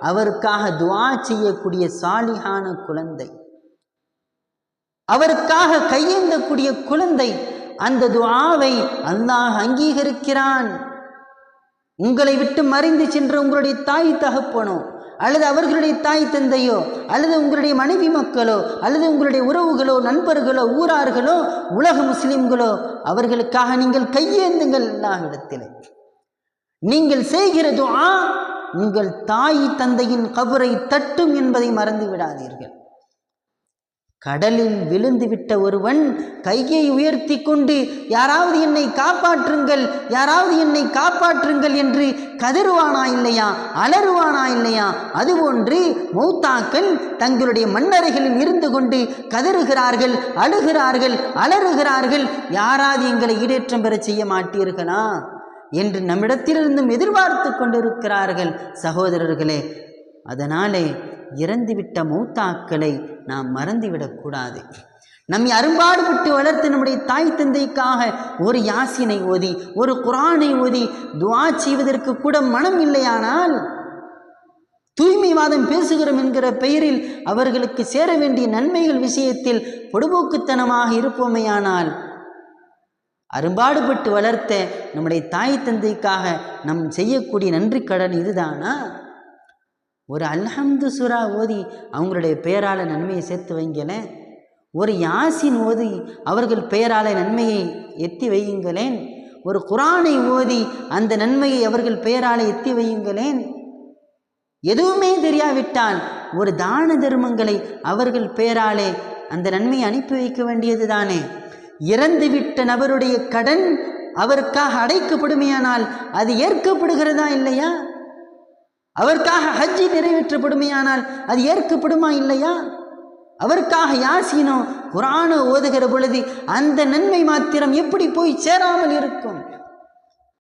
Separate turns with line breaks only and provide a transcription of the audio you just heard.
அவருக்காக துஆ செய்யக்கூடிய சாலிஹான குழந்தை, அவருக்காக கையேந்தக்கூடிய குழந்தை, அந்த துஆவை அல்லாஹ் அங்கீகரிக்கிறான். உங்களை விட்டு மறைந்து சென்ற உங்களுடைய தாய் தகப்பனோ அல்லது அவர்களுடைய தாய் தந்தையோ அல்லது உங்களுடைய மனைவி மக்களோ அல்லது உங்களுடைய உறவுகளோ நண்பர்களோ ஊரார்களோ உலக முஸ்லிம்களோ அவர்களுக்காக நீங்கள் கையேந்துங்கள். அல்லாஹ்விடத்தில் நீங்கள் செய்கிற துஆ உங்கள் தாய் தந்தையின் கபரை தட்டும் என்பதை மறந்து விடாதீர்கள். கடலில் விழுந்து விட்ட ஒருவன் கையை உயர்த்தி கொண்டு யாராவது என்னை காப்பாற்றுங்கள், யாராவது என்னை காப்பாற்றுங்கள் என்று கதறுவானா இல்லையா, அலறுவானா இல்லையா? அதுபோன்று மௌத்தாக்கள் தங்களுடைய மண்ணறைகளில் இருந்து கொண்டு கதறுகிறார்கள், அழுகிறார்கள், அலறுகிறார்கள். யாராவது எங்களை ஈடேற்றம் பெற செய்ய மாட்டீர்களா என்று நம்மிடத்திலிருந்தும் எதிர்பார்த்து கொண்டிருக்கிறார்கள் சகோதரர்களே. அதனாலே இறந்துவிட்ட மௌத்தாக்களை நாம் மறந்துவிடக்கூடாது. நம்மை அரும்பாடுபட்டு வளர்த்து நம்முடைய தாய் தந்தைக்காக ஒரு யாசினை ஓதி ஒரு குர்ஆனை ஓதி துஆ செய்வதற்கு கூட மனம் இல்லையானால், தூய்மைவாதம் பேசுகிறோம் என்கிற பெயரில் அவர்களுக்கு சேர வேண்டிய நன்மைகள் விஷயத்தில் பொடுபோக்குத்தனமாக இருப்போமையானால், அரும்பாடுபட்டு வளர்த்த நம்முடைய தாய் தந்தைக்காக நம் செய்யக்கூடிய நன்றி கடன் இதுதானா? ஒரு அல்ஹம்து சூரா ஓதி அவங்களுடைய பெயரால் நன்மையை சேர்த்து வைங்களேன். ஒரு யாசின் ஓதி அவர்கள் பெயரால் நன்மையை எத்தி வையுங்களேன். ஒரு குர்ஆனை ஓதி அந்த நன்மையை அவர்கள் பெயரால் எத்தி வையுங்களேன். எதுவுமே தெரியாவிட்டால் ஒரு தான தர்மங்களை அவர்கள் பெயராலே அந்த நன்மையை அனுப்பி வைக்க வேண்டியது தானே. இறந்துவிட்ட நபருடைய கடன் அவருக்காக அடைக்கப்படுமையானால் அது ஏற்கப்படுகிறதா இல்லையா? அவருக்காக ஹஜ்ஜி நிறைவேற்றப்படுமையானால் அது ஏற்கப்படுமா இல்லையா? அவருக்காக யாசீனோ குர்ஆனோ ஓதுகிற பொழுது அந்த நன்மை மாத்திரம் எப்படி போய் சேராமல் இருக்கும்?